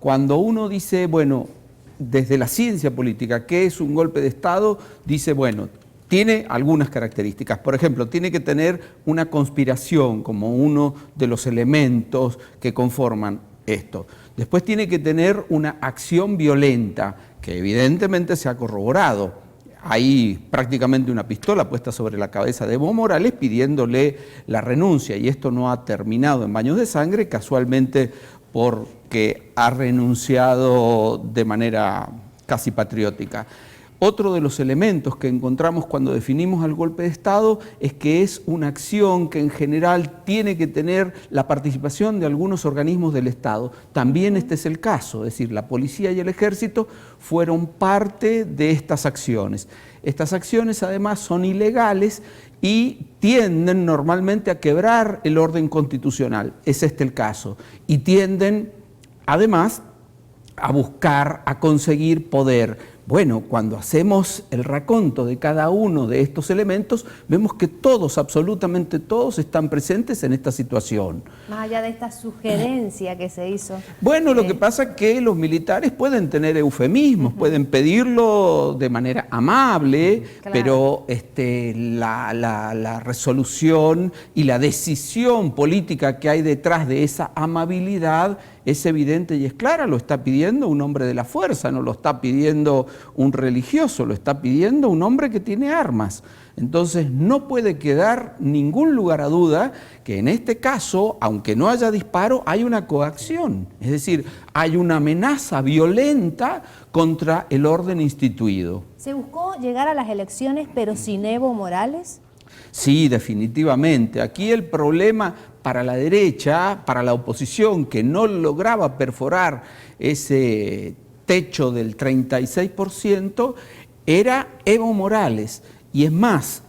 Cuando uno dice, bueno, desde la ciencia política, ¿qué es un golpe de Estado? Dice, bueno, tiene algunas características. Por ejemplo, tiene que tener una conspiración como uno de los elementos que conforman esto. Después tiene que tener una acción violenta, que evidentemente se ha corroborado. Hay prácticamente una pistola puesta sobre la cabeza de Evo Morales pidiéndole la renuncia, y esto no ha terminado en baños de sangre, casualmente porque ha renunciado de manera casi patriótica. Otro de los elementos que encontramos cuando definimos al golpe de Estado es que es una acción que en general tiene que tener la participación de algunos organismos del Estado. También este es el caso, es decir, la policía y el ejército fueron parte de estas acciones. Estas acciones además son ilegales y tienden normalmente a quebrar el orden constitucional, es este el caso, y tienden además a buscar, a conseguir poder. Bueno, cuando hacemos el raconto de cada uno de estos elementos, vemos que todos, absolutamente todos, están presentes en esta situación. Más allá de esta sugerencia que se hizo. Bueno, lo que pasa es que los militares pueden tener eufemismos, pueden pedirlo de manera amable, claro, pero la resolución y la decisión política que hay detrás de esa amabilidad es evidente y es clara. Lo está pidiendo un hombre de la fuerza, no lo está pidiendo un religioso, lo está pidiendo un hombre que tiene armas. Entonces no puede quedar ningún lugar a duda que en este caso, aunque no haya disparo, hay una coacción, es decir, hay una amenaza violenta contra el orden instituido. ¿Se buscó llegar a las elecciones pero sin Evo Morales? Sí, definitivamente. Aquí el problema para la derecha, para la oposición, que no lograba perforar ese techo del 36%, era Evo Morales. Y es más,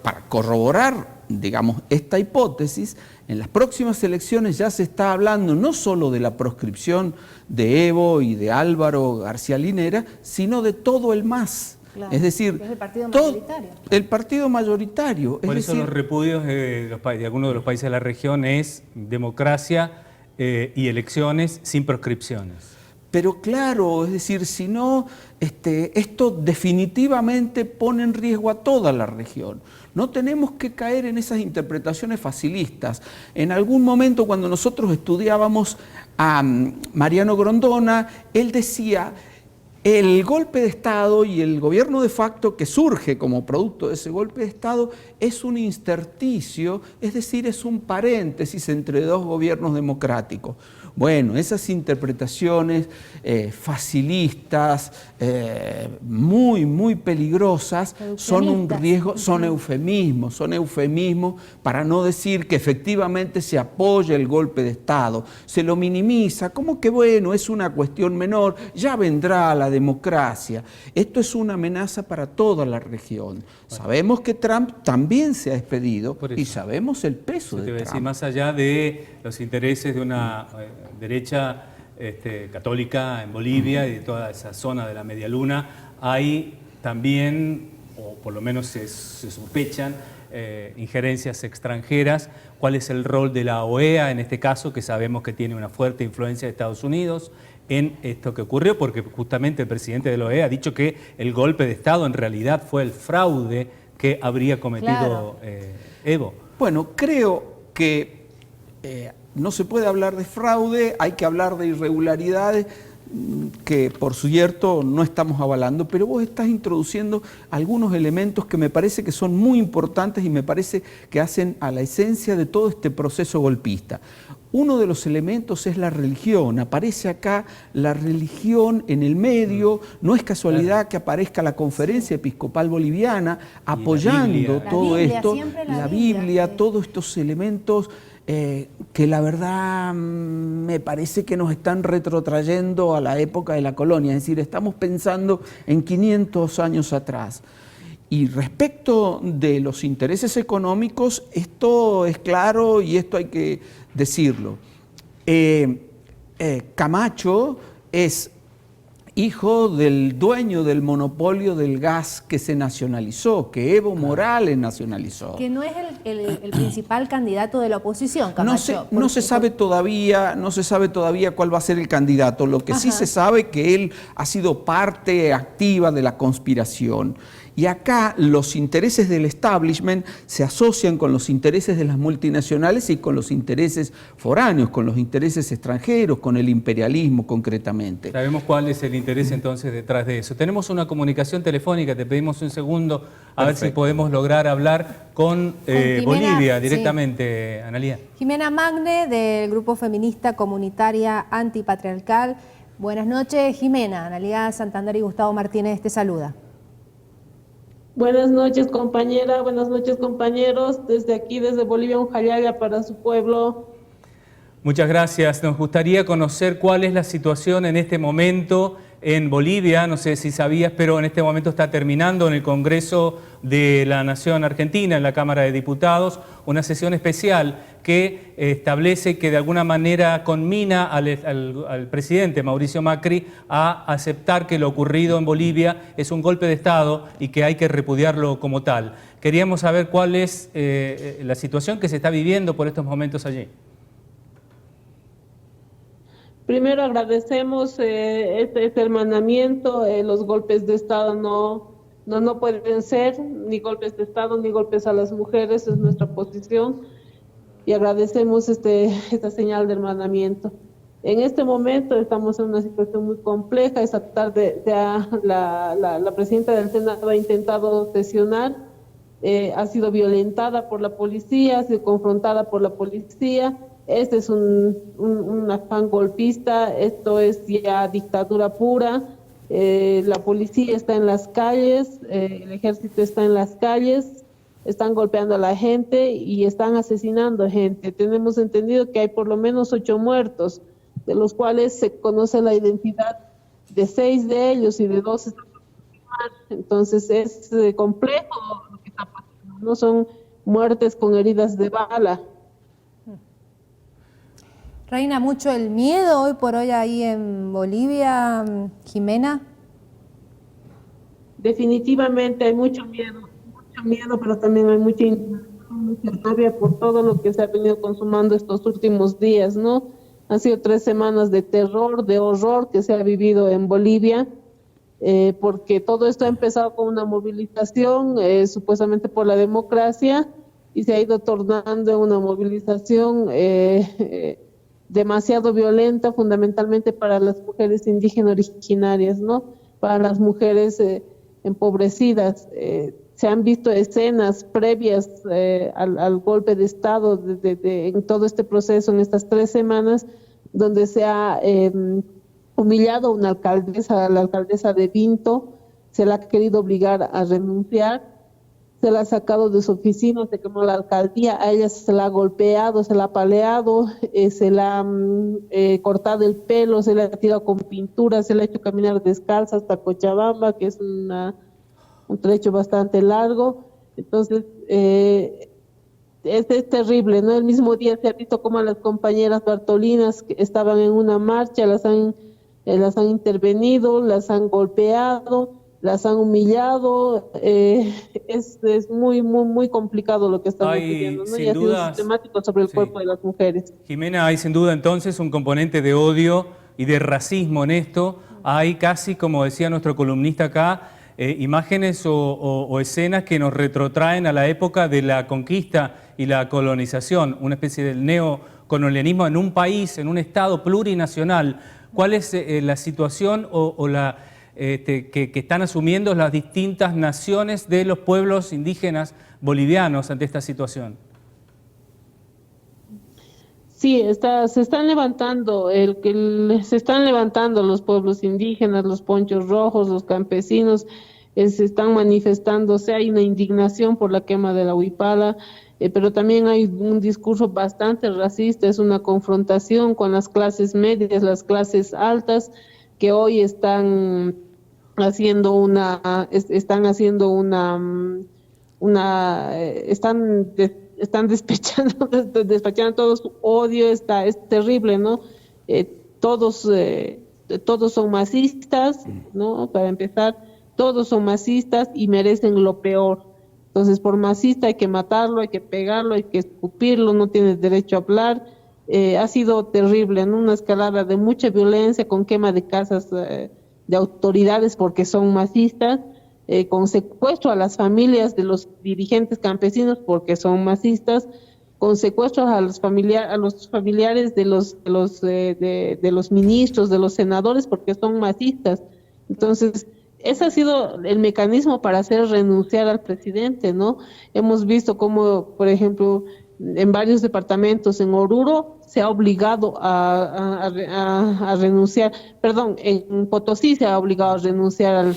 para corroborar, digamos, esta hipótesis, en las próximas elecciones ya se está hablando no solo de la proscripción de Evo y de Álvaro García Linera, sino de todo el MAS. Claro, es decir, es el partido mayoritario. El partido mayoritario. Por eso los repudios de algunos de los países de la región es democracia y elecciones sin proscripciones. Pero claro, es decir, si no, esto definitivamente pone en riesgo a toda la región. No tenemos que caer en esas interpretaciones facilistas. En algún momento, cuando nosotros estudiábamos a Mariano Grondona, él decía: el golpe de Estado y el gobierno de facto que surge como producto de ese golpe de Estado es un intersticio, es decir, es un paréntesis entre dos gobiernos democráticos. Bueno, esas interpretaciones facilistas, muy peligrosas, son un riesgo, son eufemismos para no decir que efectivamente se apoya el golpe de Estado. Se lo minimiza, como que bueno, es una cuestión menor, ya vendrá la democracia. Esto es una amenaza para toda la región. Sabemos que Trump también se ha despedido y sabemos el peso de Trump. Más allá de los intereses de una derecha católica en Bolivia y de toda esa zona de la Media Luna, hay también, o por lo menos se sospechan, injerencias extranjeras. ¿Cuál es el rol de la OEA en este caso, que sabemos que tiene una fuerte influencia de Estados Unidos en esto que ocurrió? Porque justamente el presidente de la OEA ha dicho que el golpe de Estado en realidad fue el fraude que habría cometido Evo. Bueno, creo que no se puede hablar de fraude, hay que hablar de irregularidades que por cierto no estamos avalando, pero vos estás introduciendo algunos elementos que me parece que son muy importantes y me parece que hacen a la esencia de todo este proceso golpista. Uno de los elementos es la religión, aparece acá la religión en el medio, no es casualidad que aparezca la Conferencia Episcopal Boliviana apoyando todo esto, la Biblia, todos estos elementos que la verdad me parece que nos están retrotrayendo a la época de la colonia, es decir, estamos pensando en 500 años atrás. Y respecto de los intereses económicos, esto es claro y esto hay que decirlo. Camacho es hijo del dueño del monopolio del gas que se nacionalizó, que Evo Morales nacionalizó. Que no es el principal candidato de la oposición, Camacho. No se sabe todavía cuál va a ser el candidato. Lo que sí se sabe es que él ha sido parte activa de la conspiración. Y acá los intereses del establishment se asocian con los intereses de las multinacionales y con los intereses foráneos, con los intereses extranjeros, con el imperialismo concretamente. Sabemos cuál es el interés entonces detrás de eso. Tenemos una comunicación telefónica, te pedimos un segundo a ver si podemos lograr hablar con Jimena, Bolivia directamente, sí. Analía. Jimena Magne, del Grupo Feminista Comunitaria Antipatriarcal. Buenas noches, Jimena. Analía Santander y Gustavo Martínez te saluda. Buenas noches, compañera. Buenas noches, compañeros. Desde aquí, desde Bolivia, un Jayaga para su pueblo. Muchas gracias. Nos gustaría conocer cuál es la situación en este momento en Bolivia. No sé si sabías, pero en este momento está terminando en el Congreso de la Nación Argentina, en la Cámara de Diputados, una sesión especial que establece que de alguna manera conmina al presidente Mauricio Macri a aceptar que lo ocurrido en Bolivia es un golpe de Estado y que hay que repudiarlo como tal. Queríamos saber cuál es la situación que se está viviendo por estos momentos allí. Primero agradecemos este hermanamiento. Los golpes de Estado no pueden ser ni golpes de Estado ni golpes a las mujeres, es nuestra posición. Y agradecemos esta señal de hermanamiento. En este momento estamos en una situación muy compleja. Esta tarde ya la presidenta del Senado ha intentado sesionar, ha sido violentada por la policía, ha sido confrontada por la policía. Este es un afán golpista, esto es ya dictadura pura. La policía está en las calles, el ejército está en las calles. Están golpeando a la gente y están asesinando gente. Tenemos entendido que hay por lo menos 8 muertos, de los cuales se conoce la identidad de 6 de ellos y de 2 están por confirmar. Entonces es complejo lo que está pasando. No son muertes con heridas de bala. ¿Reina mucho el miedo hoy por hoy ahí en Bolivia, Jimena? Definitivamente hay mucho miedo, pero también hay mucha rabia por todo lo que se ha venido consumando estos últimos días, ¿no? Han sido 3 semanas de terror, de horror que se ha vivido en Bolivia, porque todo esto ha empezado con una movilización supuestamente por la democracia y se ha ido tornando en una movilización demasiado violenta, fundamentalmente para las mujeres indígenas originarias, ¿no? Para las mujeres empobrecidas. Se han visto escenas previas al golpe de Estado en todo este proceso, en estas 3 semanas, donde se ha humillado a una alcaldesa, a la alcaldesa de Vinto, se la ha querido obligar a renunciar, se la ha sacado de su oficina, se quemó la alcaldía, a ella se la ha golpeado, se la ha paleado, se la ha cortado el pelo, se la ha tirado con pintura, se la ha hecho caminar descalza hasta Cochabamba, que es un trecho bastante largo. Entonces es terrible, ¿no? El mismo día se ha visto como a las compañeras bartolinas que estaban en una marcha, las han intervenido, las han golpeado, las han humillado. Es muy complicado lo que estamos viviendo, ¿no? Y ha sido sistemático sobre el cuerpo de las mujeres. Jimena, hay sin duda entonces un componente de odio y de racismo en esto. Hay casi, como decía nuestro columnista acá, imágenes o escenas que nos retrotraen a la época de la conquista y la colonización, una especie del neocolonialismo en un país, en un estado plurinacional. ¿Cuál es la situación que están asumiendo las distintas naciones de los pueblos indígenas bolivianos ante esta situación? Sí, se están levantando los pueblos indígenas, los ponchos rojos, los campesinos, se están manifestándose. Hay una indignación por la quema de la huipala, pero también hay un discurso bastante racista, es una confrontación con las clases medias, las clases altas, que hoy están despachando todo su odio. Es terrible, ¿no? Todos todos son masistas, ¿no? Para empezar, todos son masistas y merecen lo peor. Entonces, por masista hay que matarlo, hay que pegarlo, hay que escupirlo, no tiene derecho a hablar. Ha sido terrible, ¿no? Una escalada de mucha violencia con quema de casas de autoridades porque son masistas, con secuestro a las familias de los dirigentes campesinos porque son masistas, con secuestros a los familiares de los ministros, de los senadores porque son masistas. Entonces, ese ha sido el mecanismo para hacer renunciar al presidente, ¿no? Hemos visto cómo, por ejemplo, en varios departamentos, en Oruro, se ha obligado a renunciar, perdón, en Potosí se ha obligado a renunciar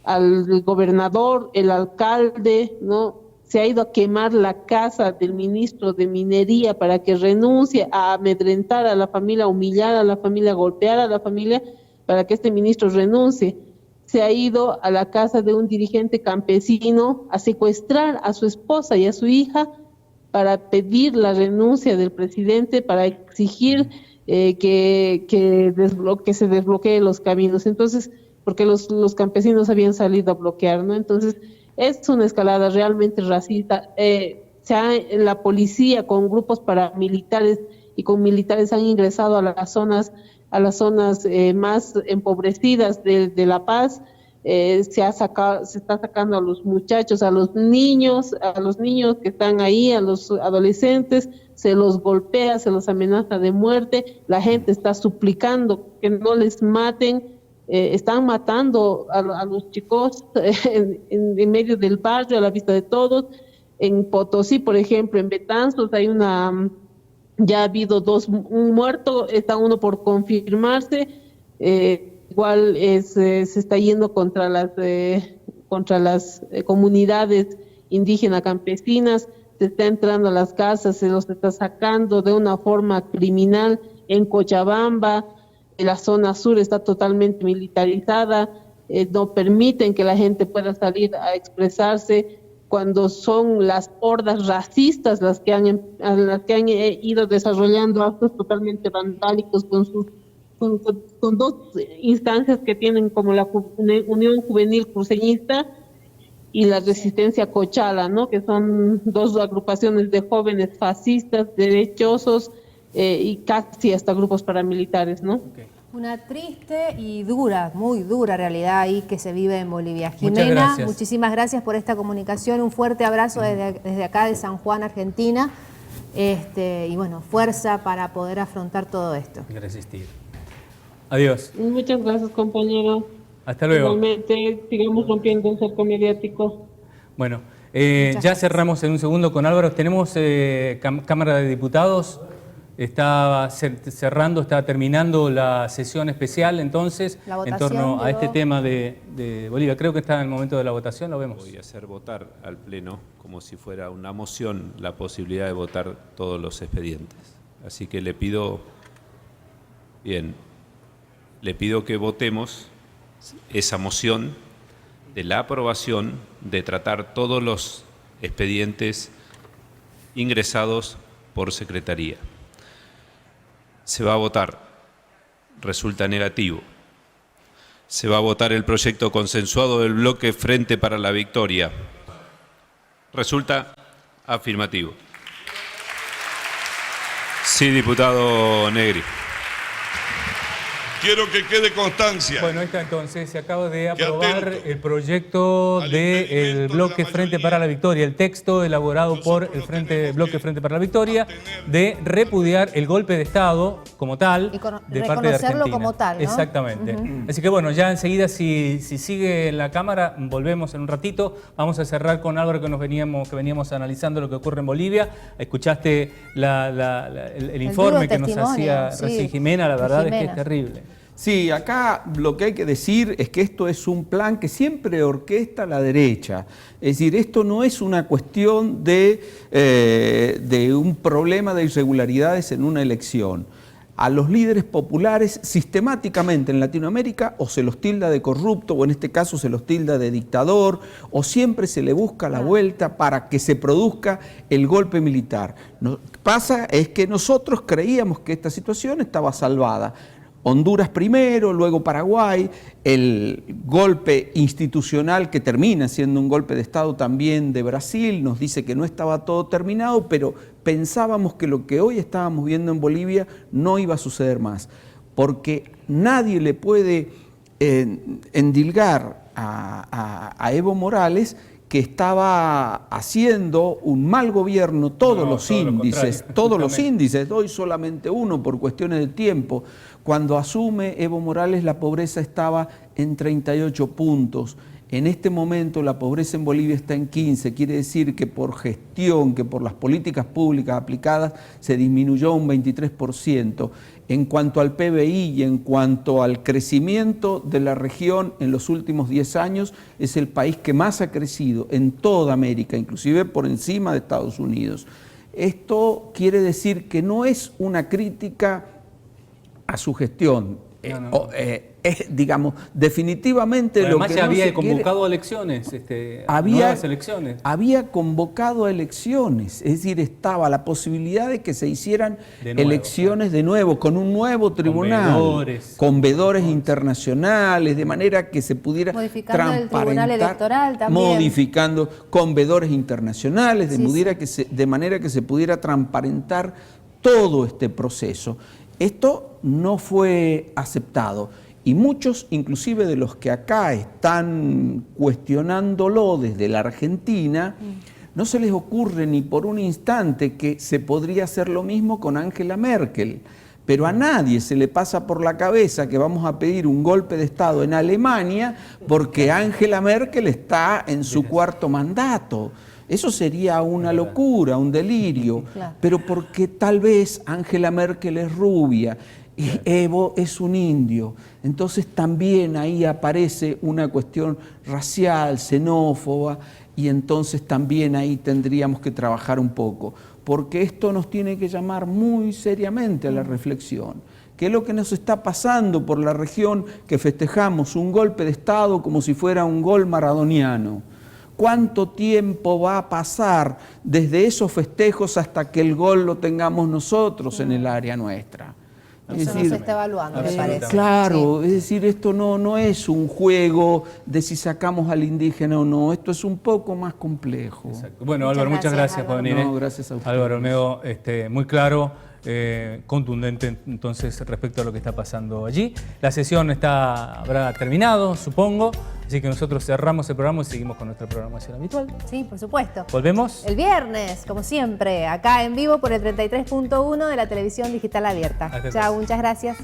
al gobernador, el alcalde, ¿no? Se ha ido a quemar la casa del ministro de Minería para que renuncie, a amedrentar a la familia, a humillar a la familia, a golpear a la familia, para que este ministro renuncie. Se ha ido a la casa de un dirigente campesino a secuestrar a su esposa y a su hija para pedir la renuncia del presidente, para exigir que se desbloqueen los caminos. Entonces, porque los campesinos habían salido a bloquear, ¿no? Entonces, es una escalada realmente racista. La policía con grupos paramilitares y con militares han ingresado a las zonas más empobrecidas de La Paz. Se está sacando a los muchachos, a los niños que están ahí, a los adolescentes, se los golpea, se los amenaza de muerte. La gente está suplicando que no les maten. Están matando a los chicos en medio del barrio, a la vista de todos. En Potosí, por ejemplo, en Betanzos ya ha habido un muerto, está uno por confirmarse. Igual se está yendo contra las comunidades indígenas campesinas, se está entrando a las casas, se los está sacando de una forma criminal. En Cochabamba, la zona sur está totalmente militarizada, no permiten que la gente pueda salir a expresarse, cuando son las hordas racistas las que han ido desarrollando actos totalmente vandálicos con dos instancias que tienen, como la Unión Juvenil Cruceñista y la Resistencia Cochala, ¿no? Que son dos agrupaciones de jóvenes fascistas, derechosos, y casi hasta grupos paramilitares, ¿no? Okay. Una triste y dura, muy dura realidad ahí que se vive en Bolivia. Jimena, muchísimas gracias por esta comunicación, un fuerte abrazo desde acá de San Juan, Argentina, y bueno, fuerza para poder afrontar todo esto. Y resistir. Adiós. Muchas gracias, compañero. Hasta luego. Igualmente, sigamos rompiendo el cerco mediático. Bueno, ya cerramos en un segundo con Álvaro. Tenemos Cámara de Diputados. Está terminando la sesión especial, entonces, en torno a este tema de Bolivia. Creo que está en el momento de la votación, lo vemos. Voy a hacer votar al Pleno, como si fuera una moción, la posibilidad de votar todos los expedientes. Así que le pido que votemos esa moción de la aprobación de tratar todos los expedientes ingresados por Secretaría. Se va a votar, resulta negativo. Se va a votar el proyecto consensuado del bloque Frente para la Victoria. Resulta afirmativo. Sí, diputado Negri. Quiero que quede constancia. Bueno, ahí está entonces, se acaba de aprobar el proyecto del bloque Frente para la Victoria, el texto elaborado por el bloque Frente para la Victoria, de repudiar el golpe de Estado como tal, de parte de Argentina. Reconocerlo como tal, ¿no? Exactamente. Así que bueno, ya enseguida, si sigue en la Cámara, volvemos en un ratito. Vamos a cerrar con Álvaro, que veníamos analizando lo que ocurre en Bolivia. Escuchaste el informe que nos hacía recién Jimena, la verdad es que es terrible. Sí, acá lo que hay que decir es que esto es un plan que siempre orquesta la derecha. Es decir, esto no es una cuestión de un problema de irregularidades en una elección. A los líderes populares sistemáticamente en Latinoamérica o se los tilda de corrupto, o en este caso se los tilda de dictador, o siempre se le busca la vuelta para que se produzca el golpe militar. Lo que pasa es que nosotros creíamos que esta situación estaba salvada. Honduras primero, luego Paraguay, el golpe institucional que termina siendo un golpe de Estado también de Brasil, nos dice que no estaba todo terminado, pero pensábamos que lo que hoy estábamos viendo en Bolivia no iba a suceder más, porque nadie le puede endilgar a Evo Morales que estaba haciendo un mal gobierno, todos los índices, doy solamente uno por cuestiones de tiempo. Cuando asume Evo Morales, la pobreza estaba en 38 puntos. En este momento la pobreza en Bolivia está en 15, quiere decir que por gestión, que por las políticas públicas aplicadas, se disminuyó un 23%. En cuanto al PBI y en cuanto al crecimiento de la región en los últimos 10 años, es el país que más ha crecido en toda América, inclusive por encima de Estados Unidos. Esto quiere decir que no es una crítica a su gestión. Digamos, definitivamente además, lo que ya no había se convocado quiere, elecciones, nuevas elecciones. Había convocado elecciones, es decir, estaba la posibilidad de que se hicieran elecciones de nuevo, con un nuevo tribunal, con veedores internacionales, de manera que se pudiera modificando el tribunal electoral también. Modificando con veedores internacionales, de manera que se pudiera transparentar todo este proceso. Esto no fue aceptado y muchos, inclusive de los que acá están cuestionándolo desde la Argentina, no se les ocurre ni por un instante que se podría hacer lo mismo con Angela Merkel. Pero a nadie se le pasa por la cabeza que vamos a pedir un golpe de Estado en Alemania porque Angela Merkel está en su cuarto mandato. Eso sería una locura, un delirio, pero porque tal vez Angela Merkel es rubia y Evo es un indio. Entonces también ahí aparece una cuestión racial, xenófoba, y entonces también ahí tendríamos que trabajar un poco, porque esto nos tiene que llamar muy seriamente a la reflexión. ¿Qué es lo que nos está pasando por la región que festejamos un golpe de Estado como si fuera un gol maradoniano? ¿Cuánto tiempo va a pasar desde esos festejos hasta que el gol lo tengamos nosotros en el área nuestra? Eso no se está evaluando, me parece. Claro, es decir, esto no es un juego de si sacamos al indígena o no, esto es un poco más complejo. Exacto. Bueno, Álvaro, muchas gracias por venir. No, gracias a usted. Álvaro Olmedo, muy claro, contundente entonces respecto a lo que está pasando allí. La sesión habrá terminado, supongo, así que nosotros cerramos el programa y seguimos con nuestra programación habitual. Sí, por supuesto. ¿Volvemos? El viernes, como siempre, acá en vivo por el 33.1 de la televisión digital abierta. Chao, muchas gracias.